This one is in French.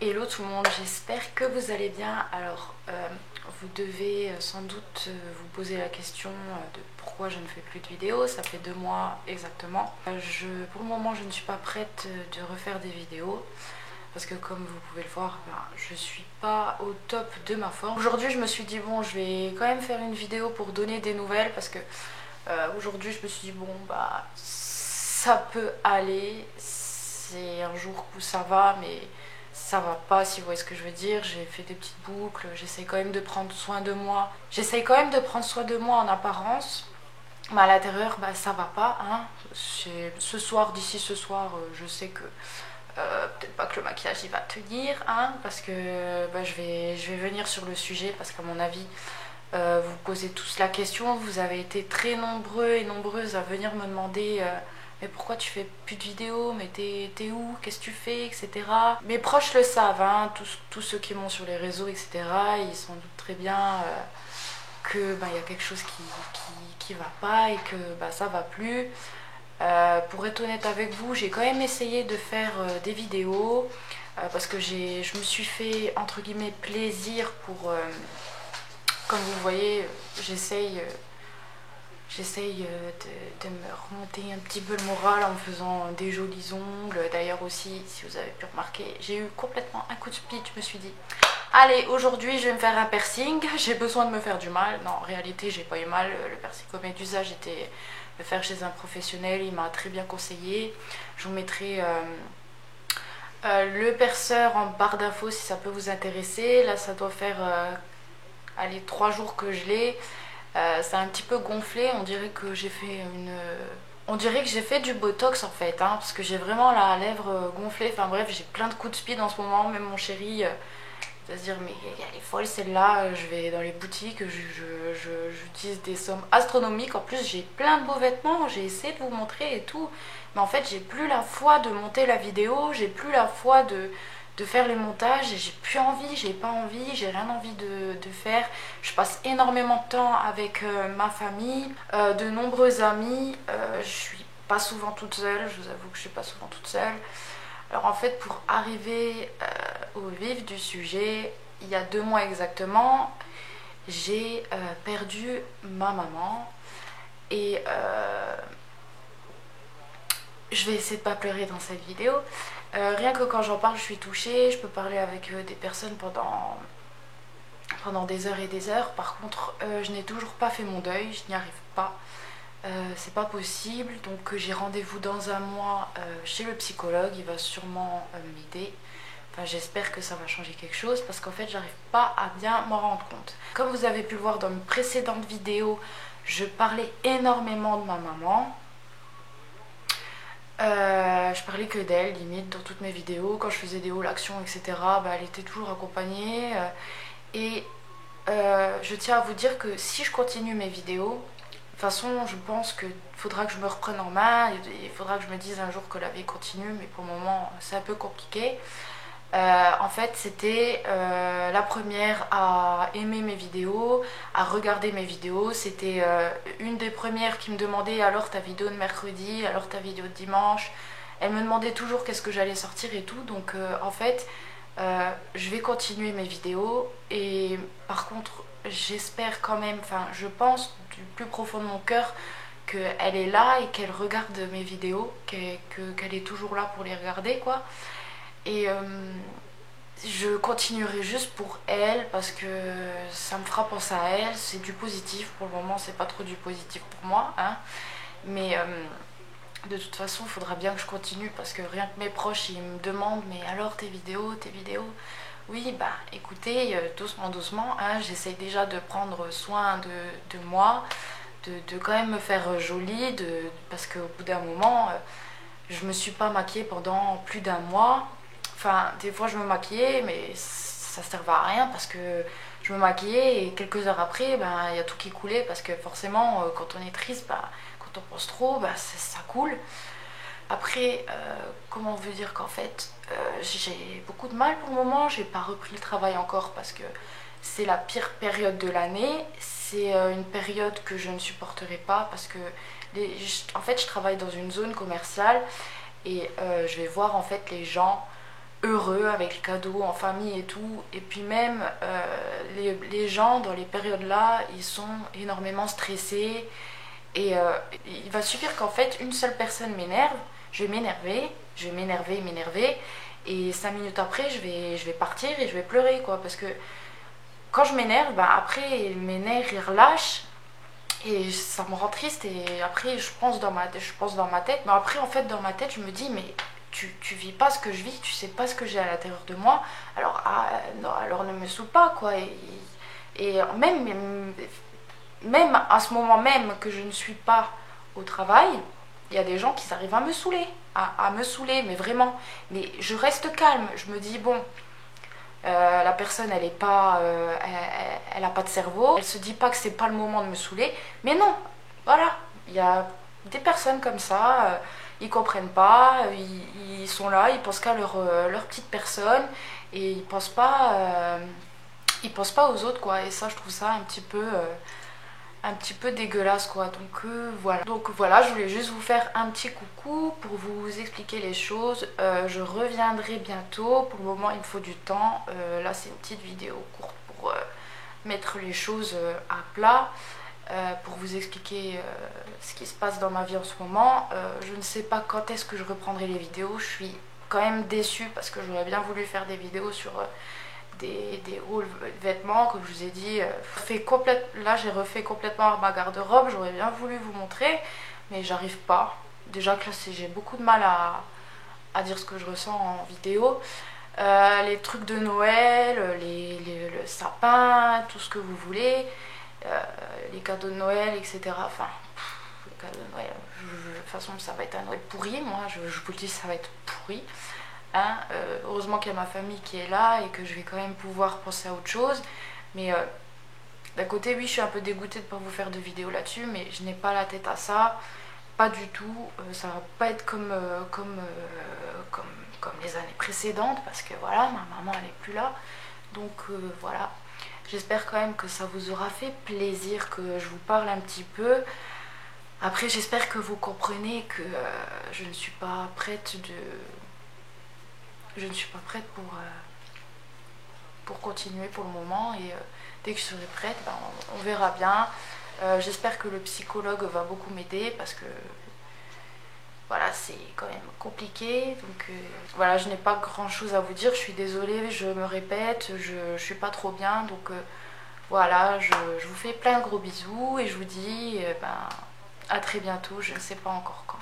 Hello tout le monde, j'espère que vous allez bien. Alors, vous devez sans doute vous poser la question de pourquoi je ne fais plus de vidéos. Ça fait 2 mois exactement. Pour le moment, je ne suis pas prête de refaire des vidéos parce que comme vous pouvez le voir, je suis pas au top de ma forme. Aujourd'hui, je me suis dit bon, je vais quand même faire une vidéo pour donner des nouvelles parce que aujourd'hui, je me suis dit bon, ça peut aller. C'est un jour où ça va, mais ça va pas, si vous voyez ce que je veux dire. J'ai fait des petites boucles, j'essaye quand même de prendre soin de moi. J'essaye quand même de prendre soin de moi en apparence, mais à l'intérieur, ça va pas. Hein. Ce soir, d'ici ce soir, je sais que peut-être pas que le maquillage il va tenir, hein, parce que je vais venir sur le sujet, parce qu'à mon avis, vous posez tous la question. Vous avez été très nombreux et nombreuses à venir me demander mais pourquoi tu fais plus de vidéos, mais t'es où, qu'est-ce que tu fais, etc. Mes proches le savent, hein, tous ceux qui m'ont sur les réseaux, etc. Ils s'en doutent très bien que y a quelque chose qui va pas et que ça va plus. Pour être honnête avec vous, j'ai quand même essayé de faire des vidéos parce que je me suis fait entre guillemets plaisir pour comme vous voyez, j'essaye de me remonter un petit peu le moral en me faisant des jolis ongles. D'ailleurs aussi, si vous avez pu remarquer, j'ai eu complètement un coup de speed. Je me suis dit, allez, aujourd'hui je vais me faire un piercing. J'ai besoin de me faire du mal. Non, en réalité, j'ai pas eu mal. Le piercing au médusa, j'étais le faire chez un professionnel. Il m'a très bien conseillé. Je vous mettrai le perceur en barre d'infos si ça peut vous intéresser. Là, ça doit faire allez, 3 jours que je l'ai. C'est un petit peu gonflé, on dirait que j'ai fait du botox en fait, hein, parce que j'ai vraiment la lèvre gonflée. Enfin bref, j'ai plein de coups de speed en ce moment. Même mon chéri va se dire mais elle est folle celle-là. Je vais dans les boutiques, j'utilise des sommes astronomiques. En plus j'ai plein de beaux vêtements, j'ai essayé de vous montrer et tout, mais en fait j'ai plus la foi de monter la vidéo, j'ai plus la foi de faire les montages, et j'ai plus envie, j'ai pas envie, j'ai rien envie de faire. Je passe énormément de temps avec ma famille, de nombreux amis. Je suis pas souvent toute seule, je vous avoue que je suis pas souvent toute seule. Alors en fait, pour arriver au vif du sujet, il y a 2 mois exactement, j'ai perdu ma maman. Et je vais essayer de pas pleurer dans cette vidéo. Rien que quand j'en parle, je suis touchée. Je peux parler avec des personnes pendant des heures et des heures. Par contre, je n'ai toujours pas fait mon deuil. Je n'y arrive pas. C'est pas possible. Donc j'ai rendez-vous dans un mois chez le psychologue. Il va sûrement m'aider. Enfin, j'espère que ça va changer quelque chose parce qu'en fait, j'arrive pas à bien m'en rendre compte. Comme vous avez pu le voir dans une précédente vidéo, je parlais énormément de ma maman. Je parlais que d'elle, limite, dans toutes mes vidéos. Quand je faisais des hauts l'actions, etc., elle était toujours accompagnée. Et je tiens à vous dire que si je continue mes vidéos, de toute façon, je pense qu'il faudra que je me reprenne en main. Il faudra que je me dise un jour que la vie continue, mais pour le moment, c'est un peu compliqué. En fait, c'était la première à aimer mes vidéos, à regarder mes vidéos. C'était une des premières qui me demandait alors ta vidéo de mercredi, alors ta vidéo de dimanche. Elle me demandait toujours qu'est-ce que j'allais sortir et tout. Donc en fait, je vais continuer mes vidéos. Et par contre, j'espère quand même, enfin je pense du plus profond de mon cœur qu'elle est là et qu'elle regarde mes vidéos, qu'elle est toujours là pour les regarder, quoi. Et je continuerai juste pour elle parce que ça me fera penser à elle. C'est du positif. Pour le moment, c'est pas trop du positif pour moi, hein. Mais de toute façon, il faudra bien que je continue parce que rien que mes proches, ils me demandent mais alors tes vidéos. Oui, écoutez, doucement, doucement, hein, j'essaye déjà de prendre soin de moi, de quand même me faire jolie, parce qu'au bout d'un moment, je me suis pas maquillée pendant plus d'un mois. Enfin, des fois je me maquillais, mais ça servait à rien parce que je me maquillais et quelques heures après, il y a tout qui coulait parce que forcément, quand on est triste, quand on pense trop, ça coule. Après, comment on veut dire qu'en fait, j'ai beaucoup de mal pour le moment. J'ai pas repris le travail encore parce que c'est la pire période de l'année. C'est une période que je ne supporterai pas parce que en fait, je travaille dans une zone commerciale et je vais voir en fait les gens heureux avec les cadeaux en famille et tout. Et puis même les gens dans les périodes là, ils sont énormément stressés. Et il va suffire qu'en fait une seule personne m'énerve, je vais m'énerver. Et 5 minutes après, je vais partir et je vais pleurer, quoi. Parce que quand je m'énerve, bah, après mes nerfs ils relâchent. Et ça me rend triste et après je pense dans ma tête. Mais après en fait dans ma tête je me dis mais tu vis pas ce que je vis, tu sais pas ce que j'ai à l'intérieur de moi. Alors, non, alors ne me saoule pas quoi. Et même à ce moment même que je ne suis pas au travail, il y a des gens qui arrivent à me saouler. À me saouler, mais vraiment. Mais je reste calme, je me dis bon, la personne elle est pas elle a pas de cerveau, elle se dit pas que c'est pas le moment de me saouler, mais non, voilà, il y a des personnes comme ça, ils comprennent pas, ils sont là, ils pensent qu'à leur petite personne et ils pensent pas aux autres quoi. Et ça je trouve ça un petit peu dégueulasse quoi. Donc voilà, je voulais juste vous faire un petit coucou pour vous expliquer les choses. Je reviendrai bientôt. Pour le moment il me faut du temps. Là c'est une petite vidéo courte pour mettre les choses à plat, pour vous expliquer ce qui se passe dans ma vie en ce moment. Je ne sais pas quand est-ce que je reprendrai les vidéos. Je suis quand même déçue parce que j'aurais bien voulu faire des vidéos sur des hauts vêtements, comme je vous ai dit. Là j'ai refait complètement ma garde-robe, j'aurais bien voulu vous montrer, mais j'arrive pas. Déjà que là j'ai beaucoup de mal à dire ce que je ressens en vidéo. Les trucs de Noël, le sapin, tout ce que vous voulez, les cadeaux de Noël, etc. Enfin, les cadeaux de Noël, de toute façon ça va être un Noël pourri, moi je vous le dis, ça va être pourri. Hein, heureusement qu'il y a ma famille qui est là et que je vais quand même pouvoir penser à autre chose. Mais d'un côté, oui, je suis un peu dégoûtée de ne pas vous faire de vidéo là-dessus, mais je n'ai pas la tête à ça, pas du tout. Ça va pas être comme les années précédentes, parce que voilà, ma maman elle est plus là. Donc voilà, j'espère quand même que ça vous aura fait plaisir que je vous parle un petit peu. Après, j'espère que vous comprenez que je ne suis pas prête pour continuer pour le moment. Et dès que je serai prête, ben, on verra bien. J'espère que le psychologue va beaucoup m'aider parce que voilà, c'est quand même compliqué. Donc voilà, je n'ai pas grand chose à vous dire. Je suis désolée, je me répète, je suis pas trop bien. Donc voilà, je vous fais plein de gros bisous et je vous dis ben, à très bientôt. Je ne sais pas encore quand.